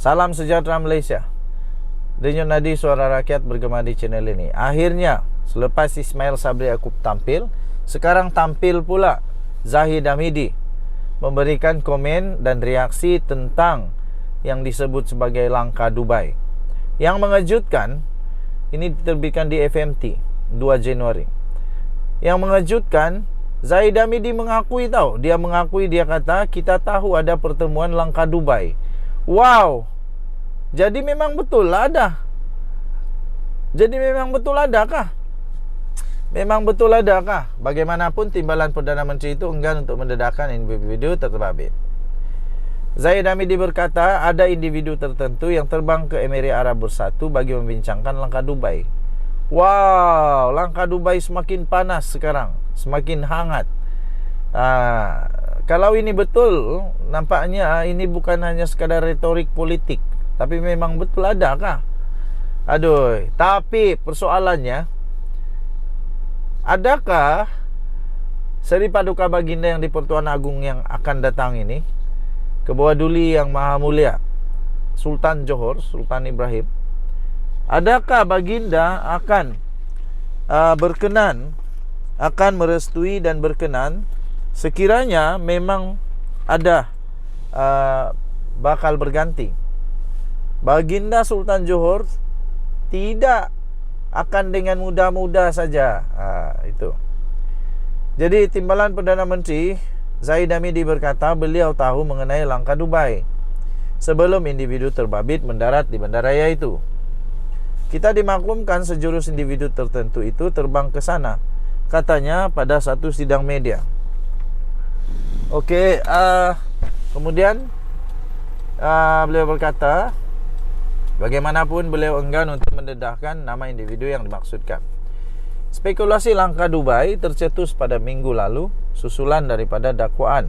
Salam sejahtera Malaysia. Denyut nadi suara rakyat bergema di channel ini. Akhirnya selepas Ismail Sabri Yaakob tampil, sekarang tampil pula Zahid Hamidi memberikan komen dan reaksi tentang yang disebut sebagai langkah Dubai. Yang mengejutkan, ini diterbitkan di FMT 2 Januari. Yang mengejutkan, Zahid Hamidi mengakui dia kata kita tahu ada pertemuan langkah Dubai. Wow. Jadi memang betul ada. Memang betul adakah? Bagaimanapun timbalan Perdana Menteri itu enggan untuk mendedahkan individu terbabit. Zahid Hamidi berkata ada individu tertentu yang terbang ke Emirat Arab Bersatu bagi membincangkan langkah Dubai. Wow, langkah Dubai semakin panas sekarang, semakin hangat. Kalau ini betul, nampaknya ini bukan hanya sekadar retorik politik, tapi memang betul adakah? Aduh, tapi persoalannya, adakah Seri Paduka Baginda yang di Pertuan Agong yang akan datang ini, ke bawah Duli Yang Maha Mulia Sultan Johor, Sultan Ibrahim, adakah Baginda akan berkenan, akan merestui dan berkenan sekiranya memang ada bakal berganti? Baginda Sultan Johor tidak akan dengan mudah-mudah saja. Itu. Jadi timbalan Perdana Menteri Zahid Hamidi berkata beliau tahu mengenai langkah Dubai sebelum individu terbabit mendarat di bandaraya itu. Kita dimaklumkan sejurus individu tertentu itu terbang ke sana, katanya pada satu sidang media. Okey, kemudian beliau berkata bagaimanapun beliau enggan untuk mendedahkan nama individu yang dimaksudkan. Spekulasi langkah Dubai tercetus pada minggu lalu susulan daripada dakwaan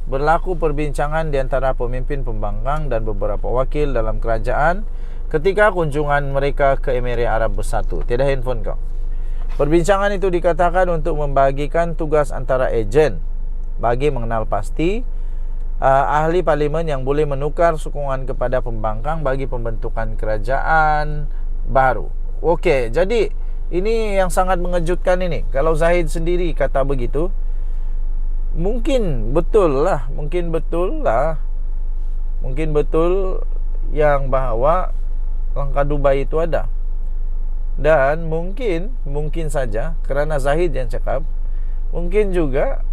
berlaku perbincangan di antara pemimpin pembangkang dan beberapa wakil dalam kerajaan ketika kunjungan mereka ke Emirat Arab Bersatu. Tiada handphone kau. Perbincangan itu dikatakan untuk membagikan tugas antara ejen bagi mengenal pasti ahli parlimen yang boleh menukar sokongan kepada pembangkang bagi pembentukan kerajaan baru. Okey, jadi ini yang sangat mengejutkan ini. Kalau Zahid sendiri kata begitu, mungkin betul yang bahawa langkah Dubai itu ada. Dan mungkin saja kerana Zahid yang cakap, mungkin juga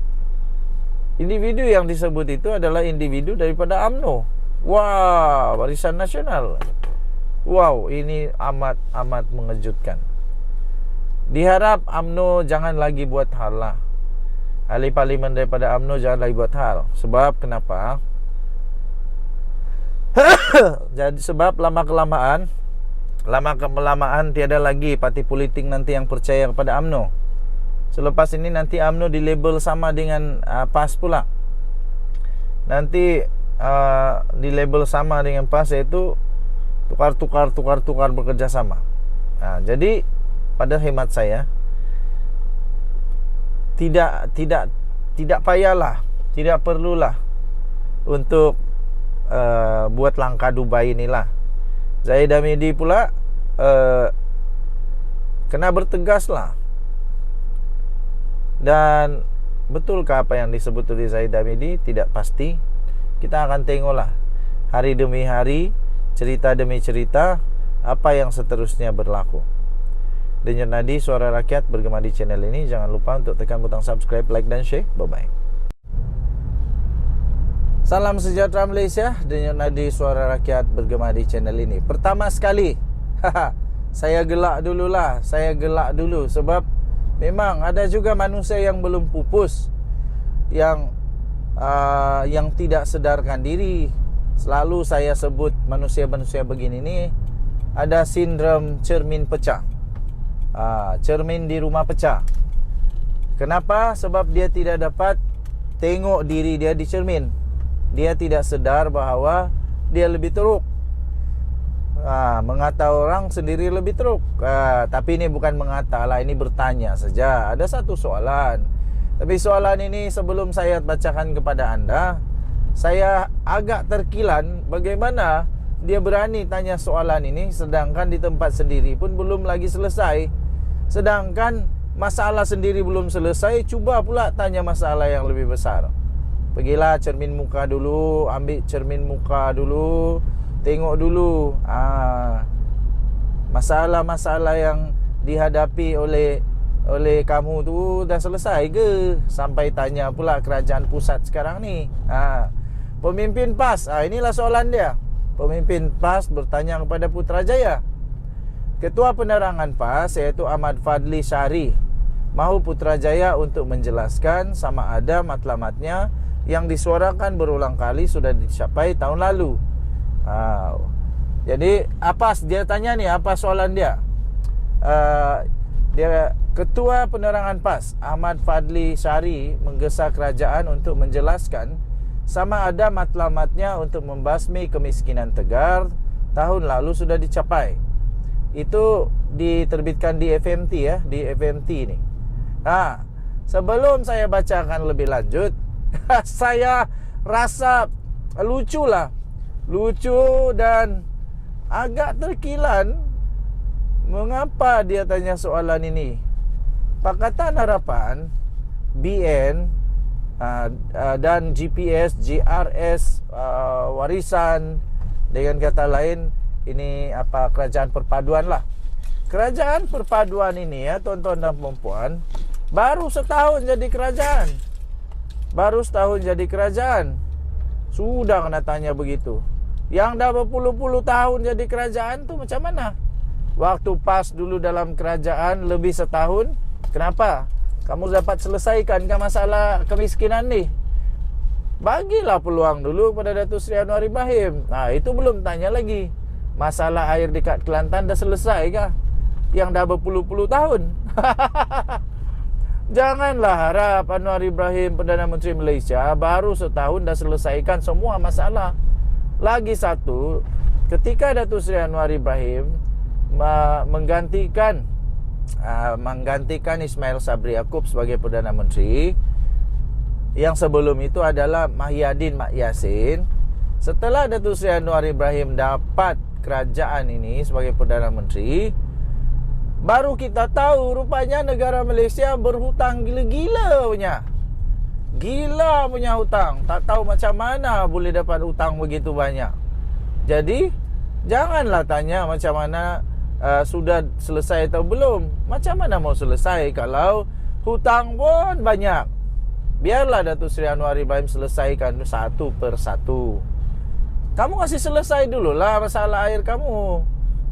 individu yang disebut itu adalah individu daripada UMNO. Wah, Barisan Nasional. Wow, ini amat mengejutkan. Diharap UMNO jangan lagi buat hal lah. Ahli parlimen daripada UMNO jangan lagi buat hal. Sebab kenapa? Jadi sebab lama-kelamaan tiada lagi parti politik nanti yang percaya kepada UMNO. Selepas ini nanti UMNO dilabel sama dengan PAS pula. Nanti dilabel sama dengan PAS, iaitu tukar bekerjasama. Jadi pada hemat saya tidak payahlah, tidak perlulah untuk buat langkah Dubai inilah. Zahid Hamidi pula kena bertegaslah. Dan betulkah apa yang disebut oleh Zahid Hamidi? Tidak pasti. Kita akan tengoklah hari demi hari, cerita demi cerita, apa yang seterusnya berlaku. Denyut nadi suara rakyat bergema di channel ini. Jangan lupa untuk tekan butang subscribe, like dan share. Bye-bye. Salam sejahtera Malaysia. Denyut nadi suara rakyat bergema di channel ini. Pertama sekali, saya gelak dulu sebab memang ada juga manusia yang belum pupus, yang tidak sedarkan diri. Selalu saya sebut manusia-manusia begini ni ada sindrom cermin pecah. Cermin di rumah pecah. Kenapa? Sebab dia tidak dapat tengok diri dia di cermin. Dia tidak sedar bahawa dia lebih teruk. Mengata orang sendiri lebih teruk. Tapi ini bukan mengata lah, ini bertanya saja. Ada satu soalan. Tapi soalan ini sebelum saya bacakan kepada anda, saya agak terkilan bagaimana dia berani tanya soalan ini, sedangkan di tempat sendiri pun belum lagi selesai. Sedangkan masalah sendiri belum selesai, cuba pula tanya masalah yang lebih besar. Pergilah cermin muka dulu, ambil cermin muka dulu, tengok dulu masalah-masalah yang dihadapi oleh kamu tu dah selesai ke? Sampai tanya pula kerajaan pusat sekarang ni. Pemimpin PAS, inilah soalan dia. Pemimpin PAS bertanya kepada Putrajaya. Ketua Penerangan PAS iaitu Ahmad Fadli Syari mahu Putrajaya untuk menjelaskan sama ada matlamatnya yang disuarakan berulang kali sudah dicapai tahun lalu. Jadi apa dia tanya ni, apa soalan dia? Dia Ketua Penerangan PAS Ahmad Fadli Syari menggesa kerajaan untuk menjelaskan sama ada matlamatnya untuk membasmi kemiskinan Tegar tahun lalu sudah dicapai. Itu diterbitkan di FMT ya, di FMT ni. Sebelum saya bacakan lebih lanjut, saya rasa lucu dan agak terkilan. Mengapa dia tanya soalan ini? Pakatan Harapan, BN dan GPS, GRS, warisan, dengan kata lain ini kerajaan perpaduan lah. Kerajaan perpaduan ini ya tuan-tuan dan puan-puan, baru setahun jadi kerajaan. Sudah kena tanya begitu. Yang dah berpuluh-puluh tahun jadi kerajaan tu macam mana? Waktu PAS dulu dalam kerajaan lebih setahun. Kenapa? Kamu dapat selesaikan kan masalah kemiskinan ni? Bagilah peluang dulu pada Datuk Seri Anwar Ibrahim. Itu belum tanya lagi. Masalah air dekat Kelantan dah selesai kah? Yang dah berpuluh-puluh tahun. Janganlah harap Anwar Ibrahim, Perdana Menteri Malaysia, baru setahun dah selesaikan semua masalah. Lagi satu, ketika Datuk Seri Anwar Ibrahim menggantikan Ismail Sabri Yaakob sebagai Perdana Menteri, yang sebelum itu adalah Mahyadin Mak Yassin. Setelah Datuk Seri Anwar Ibrahim dapat kerajaan ini sebagai Perdana Menteri, baru kita tahu rupanya negara Malaysia berhutang gila-gila punya hutang. Tak tahu macam mana boleh dapat hutang begitu banyak. Jadi janganlah tanya macam mana sudah selesai atau belum. Macam mana mau selesai kalau hutang pun banyak? Biarlah Datuk Seri Anwar Ibrahim selesaikan satu persatu. Kamu kasih selesai dululah masalah air kamu.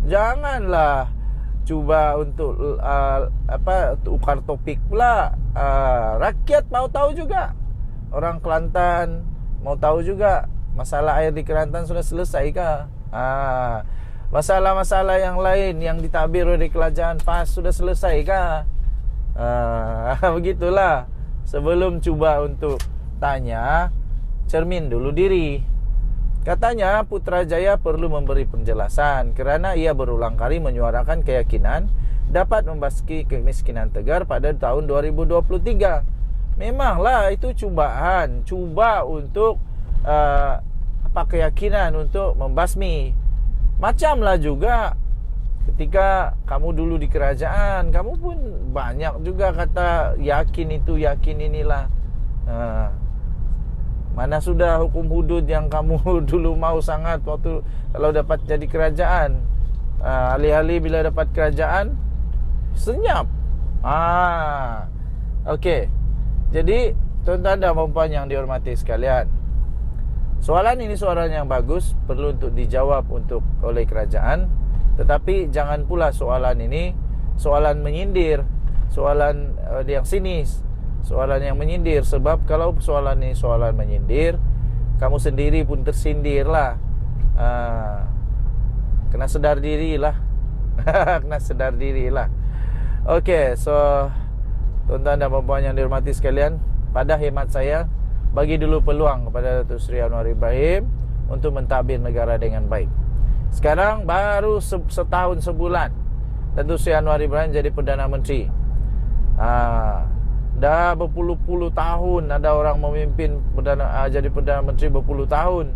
Janganlah cuba untuk tukar topik pula. Rakyat mau tahu juga. Orang Kelantan mau tahu juga masalah air di Kelantan sudah selesai kah? Masalah-masalah yang lain yang ditadbir oleh kerajaan PAS sudah selesai kah? Begitulah. Sebelum cuba untuk tanya, cermin dulu diri. Katanya Putrajaya perlu memberi penjelasan kerana ia berulang kali menyuarakan keyakinan dapat membasmi kemiskinan Tegar pada tahun 2023. Memanglah itu cubaan, cuba untuk keyakinan untuk membasmi. Macamlah juga ketika kamu dulu di kerajaan, kamu pun banyak juga kata yakin itu, yakin inilah. Mana sudah hukum hudud yang kamu dulu mau sangat waktu kalau dapat jadi kerajaan. Alih-alih bila dapat kerajaan senyap. Okey. Jadi tuan-tuan dan puan yang dihormati sekalian, soalan ini soalan yang bagus, perlu untuk dijawab oleh kerajaan. Tetapi jangan pula soalan ini soalan menyindir, soalan yang sinis, soalan yang menyindir. Sebab kalau soalan ini soalan menyindir, kamu sendiri pun tersindirlah. Kena sedar dirilah. Kena sedar dirilah. Okey, so Tuan-tuan dan puan-puan yang dihormati sekalian, pada hemat saya, bagi dulu peluang kepada Datuk Seri Anwar Ibrahim untuk mentadbir negara dengan baik. Sekarang baru setahun sebulan Datuk Seri Anwar Ibrahim jadi Perdana Menteri. Dah berpuluh-puluh tahun ada orang memimpin jadi Perdana Menteri berpuluh tahun,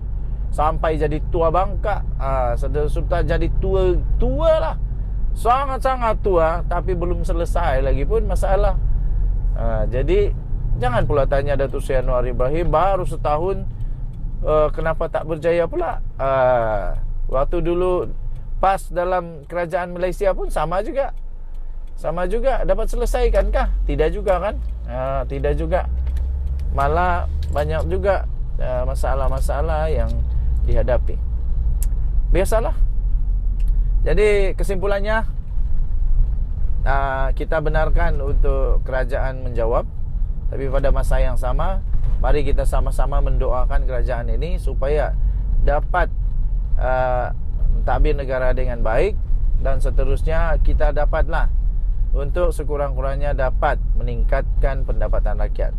sampai jadi tua bangka. Sudah jadi tua lah, sangat-sangat tua, tapi belum selesai lagi pun masalah. Jadi jangan pula tanya Datuk Seri Anwar Ibrahim baru setahun, kenapa tak berjaya pula. Waktu dulu pas dalam kerajaan Malaysia pun sama juga dapat selesaikan kah? Tidak juga kan? Tidak juga, malah banyak juga masalah-masalah yang dihadapi. Biasalah. Jadi kesimpulannya, kita benarkan untuk kerajaan menjawab, tapi pada masa yang sama, mari kita sama-sama mendoakan kerajaan ini supaya dapat mentadbir negara dengan baik, dan seterusnya kita dapatlah untuk sekurang-kurangnya dapat meningkatkan pendapatan rakyat.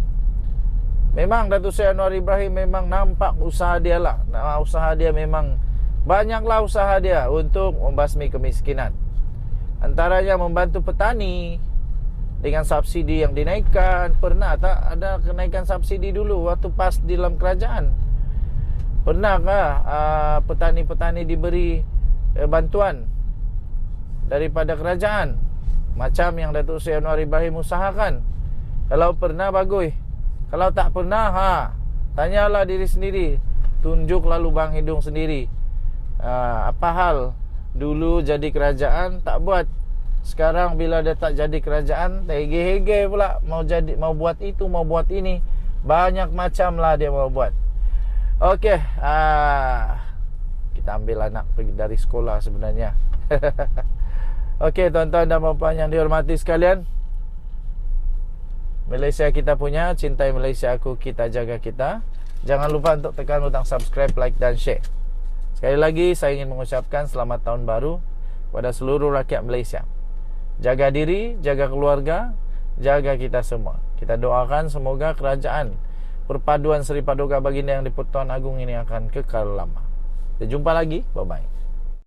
Memang Datuk Seri Anwar Ibrahim memang nampak usaha dia lah. Usaha dia memang banyaklah usaha dia untuk membasmi kemiskinan. Antaranya membantu petani dengan subsidi yang dinaikkan. Pernah tak ada kenaikan subsidi dulu waktu pas di dalam kerajaan? Pernahkah petani-petani diberi bantuan daripada kerajaan macam yang Datuk Seri Anwar Ibrahim usahakan? Kalau pernah, bagus. Kalau tak pernah, tanyalah diri sendiri, tunjuklah lubang hidung sendiri. Apa hal dulu jadi kerajaan tak buat, sekarang bila dia tak jadi kerajaan, hege-hege pula mau buat itu, mau buat ini, banyak macam lah dia mau buat. Okey, kita ambil anak pergi dari sekolah sebenarnya. Okey, tuan-tuan dan puan-puan yang dihormati sekalian, Malaysia kita punya, cintai Malaysia aku, kita jaga kita. Jangan lupa untuk tekan butang subscribe, like dan share. Sekali lagi saya ingin mengucapkan selamat tahun baru kepada seluruh rakyat Malaysia. Jaga diri, jaga keluarga, jaga kita semua. Kita doakan semoga kerajaan Perpaduan Seri Paduka Baginda yang di Pertuan Agong ini akan kekal lama. Kita jumpa lagi, bye-bye.